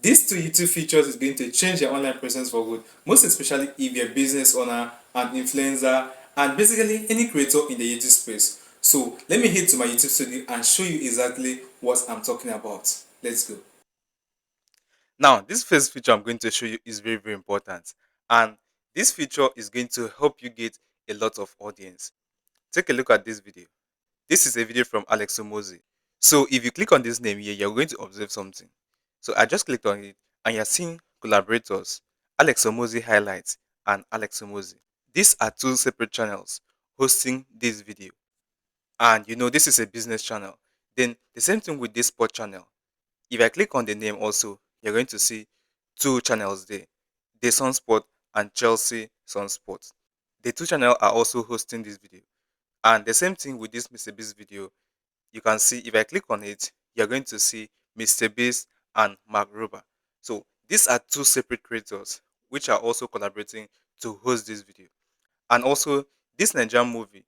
These two YouTube features is going to change your online presence for good, most especially if you're a business owner, an influencer, and basically any creator in the YouTube space. So let me head to my YouTube studio and show you exactly what I'm talking about. Let's go. Now, this first feature I'm going to show you is very, very important. And this feature is going to help you get a lot of audience. Take a look at this video. This is a video from Alex Omozi. So if you click on this name here, you're going to observe something. So I just clicked on it and you're seeing collaborators, Alex Omozi highlights and Alex Omozi. These are two separate channels hosting this video. And this is a business channel. Then the same thing with this sport channel. If I click on the name also, you're going to see two channels there. The Sunsport and Chelsea Sunsport. The two channels are also hosting this video. And the same thing with this Mr. Beast video. You can see if I click on it, you're going to see Mr. Beast and Mark Rober. So these are two separate creators which are also collaborating to host this video. And also, this Nigerian movie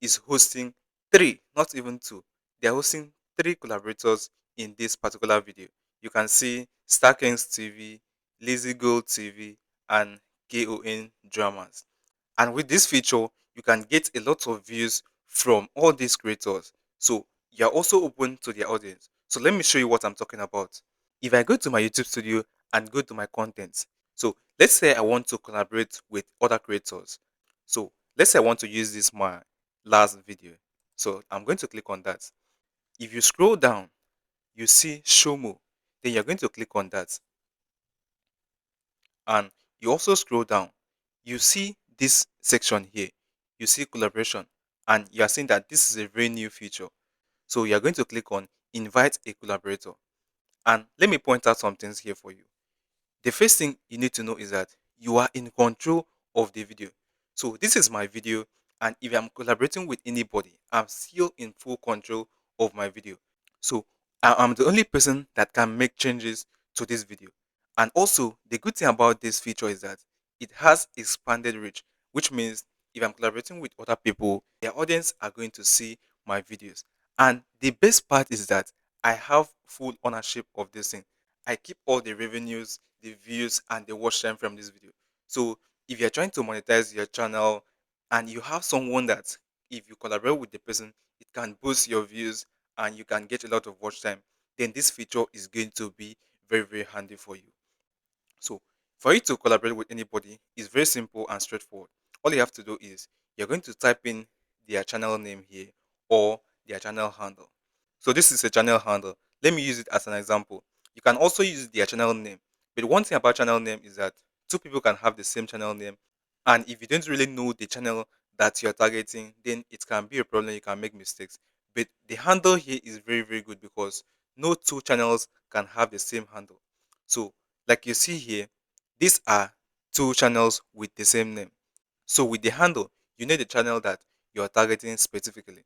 is hosting three, not even two. They're hosting three collaborators in this particular video. You can see Star Kings TV, Lazy Gold TV, and KON Dramas. And with this feature, you can get a lot of views from all these creators. So you're also open to their audience. So let me show you what I'm talking about. If I go to my YouTube studio and go to my content, so let's say I want to collaborate with other creators. So let's say I want to use this my last video. So I'm going to click on that. If you scroll down, you see show more. Then you're going to click on that. And you also scroll down, you see this section here. You see collaboration, and you are seeing that this is a very new feature. So you are going to click on invite a collaborator. And let me point out some things here for you. The first thing you need to know is that you are in control of the video. So this is my video, and if I'm collaborating with anybody, I'm still in full control of my video. So I'm the only person that can make changes to this video. And also, the good thing about this feature is that it has expanded reach, which means if I'm collaborating with other people, their audience are going to see my videos. And the best part is that I have full ownership of this thing. I keep all the revenues, the views, and the watch time from this video. So if you're trying to monetize your channel and you have someone that if you collaborate with the person, it can boost your views and you can get a lot of watch time, then this feature is going to be very, very handy for you. So, for you to collaborate with anybody is very simple and straightforward. All you have to do is you're going to type in their channel name here or their channel handle. So, this is a channel handle. Let me use it as an example. You can also use their channel name. But one thing about channel name is that two people can have the same channel name. And if you don't really know the channel that you're targeting, then it can be a problem. You can make mistakes. But the handle here is very, very good because no two channels can have the same handle. So, like you see here, these are two channels with the same name. So, with the handle, you need the channel that you are targeting specifically.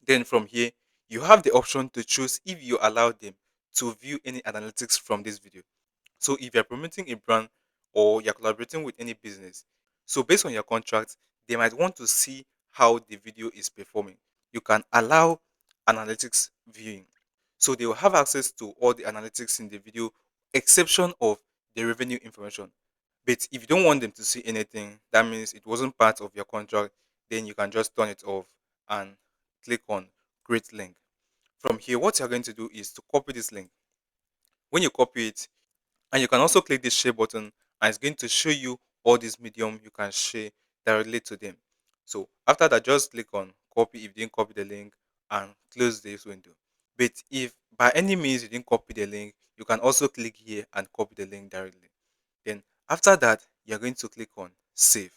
Then from here, you have the option to choose if you allow them to view any analytics from this video. So if you're promoting a brand or you're collaborating with any business, so based on your contract, they might want to see how the video is performing. You can allow analytics viewing. So they will have access to all the analytics in the video, exception of the revenue information. But if you don't want them to see anything, that means it wasn't part of your contract, then you can just turn it off and click on create link. From here, what you're going to do is to copy this link. When you copy it, and you can also click this share button and it's going to show you all these medium you can share directly to them. So after that, just click on copy if you didn't copy the link and close this window. But if by any means you didn't copy the link, you can also click here and copy the link directly. Then after that, you're going to click on save.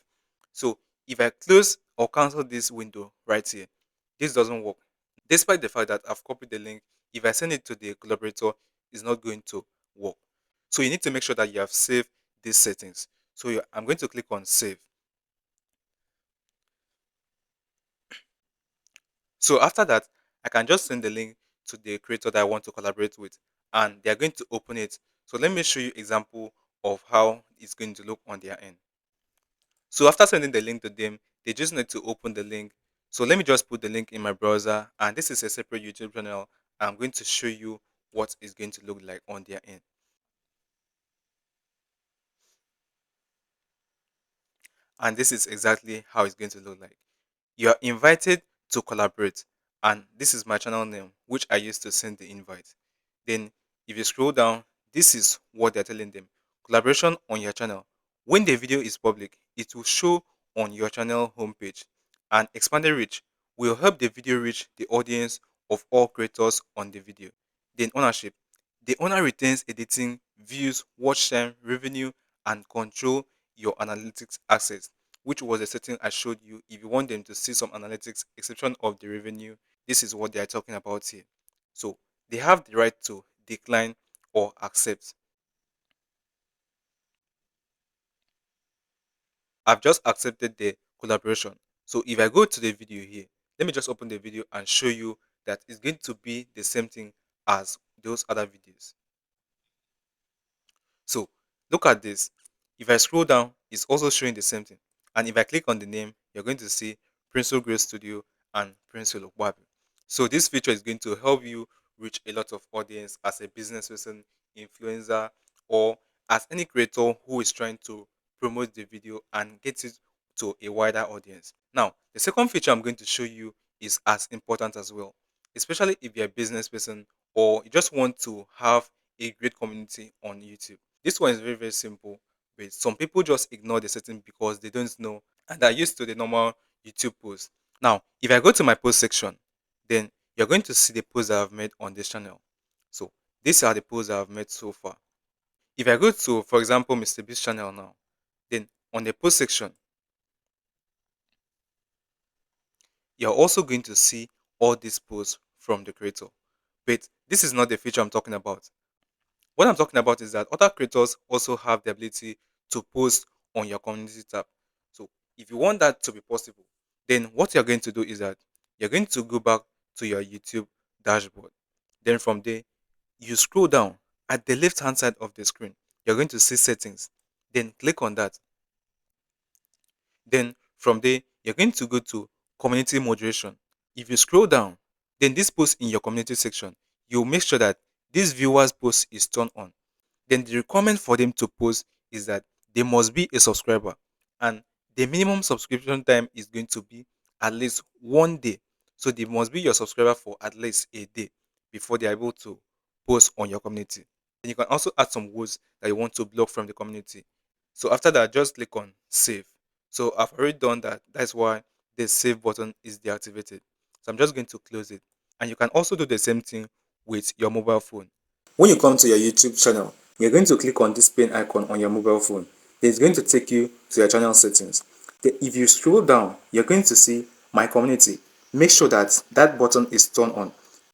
So if I close or cancel this window right here, this doesn't work. Despite the fact that I've copied the link, if I send it to the collaborator, it's not going to work. So you need to make sure that you have saved these settings. So I'm going to click on save. So after that, I can just send the link to the creator that I want to collaborate with, and they are going to open it. So let me show you example of how it's going to look on their end. So after sending the link to them, they just need to open the link. So let me just put the link in my browser, and this is a separate YouTube channel. I'm going to show you what it's going to look like on their end. And this is exactly how it's going to look like. You are invited to collaborate, and this is my channel name, which I used to send the invite. Then, if you scroll down, this is what they're telling them: collaboration on your channel. When the video is public, it will show on your channel homepage, and expanded reach will help the video reach the audience of all creators on the video. Then, ownership: the owner retains editing, views, watch time, revenue, and control your analytics access, which was the setting I showed you. If you want them to see some analytics, exception of the revenue, this is what they are talking about here. So they have the right to decline or accept. I've just accepted the collaboration. So if I go to the video here, let me just open the video and show you that it's going to be the same thing as those other videos. So look at this. If I scroll down, it's also showing the same thing. And if I click on the name, you're going to see Prince Grey Studio and Prince Olokwabi. So this feature is going to help you reach a lot of audience as a business person, influencer, or as any creator who is trying to promote the video and get it to a wider audience. Now, the second feature I'm going to show you is as important as well, especially if you're a business person or you just want to have a great community on YouTube. This one is very, very simple, but some people just ignore the setting because they don't know and are used to the normal YouTube post. Now, if I go to my post section, then you're going to see the posts that I've made on this channel. So these are the posts that I've made so far. If I go to, for example, Mr. Beast channel now, then on the post section, you're also going to see all these posts from the creator. But this is not the feature I'm talking about. What I'm talking about is that other creators also have the ability to post on your community tab. So if you want that to be possible, then what you're going to do is that you're going to go back to your YouTube dashboard. Then from there, you scroll down at the left hand side of the screen. You're going to see settings. Then click on that. Then from there, you're going to go to community moderation. If you scroll down, then this post in your community section, you'll make sure that this viewer's post is turned on. Then the requirement for them to post is that they must be a subscriber, and the minimum subscription time is going to be at least 1 day. So they must be your subscriber for at least a day before they are able to post on your community. And you can also add some words that you want to block from the community. So after that, just click on save. So I've already done that. That's why the save button is deactivated. So I'm just going to close it. And you can also do the same thing with your mobile phone. When you come to your YouTube channel, you're going to click on this pen icon on your mobile phone. It's going to take you to your channel settings. If you scroll down, you're going to see my community. Make sure that that button is turned on.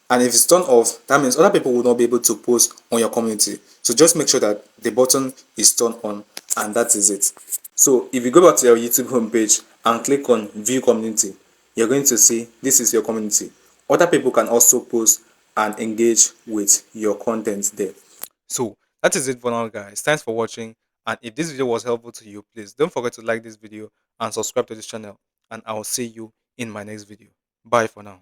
And if it's turned off, that means other people will not be able to post on your community. So just make sure that the button is turned on, and that is it. So if you go back to your YouTube homepage and click on view community, you're going to see this is your community. Other people can also post and engage with your content there. So that is it for now, guys. Thanks for watching. And if this video was helpful to you, please don't forget to like this video and subscribe to this channel. And I will see you in my next video. Bye for now.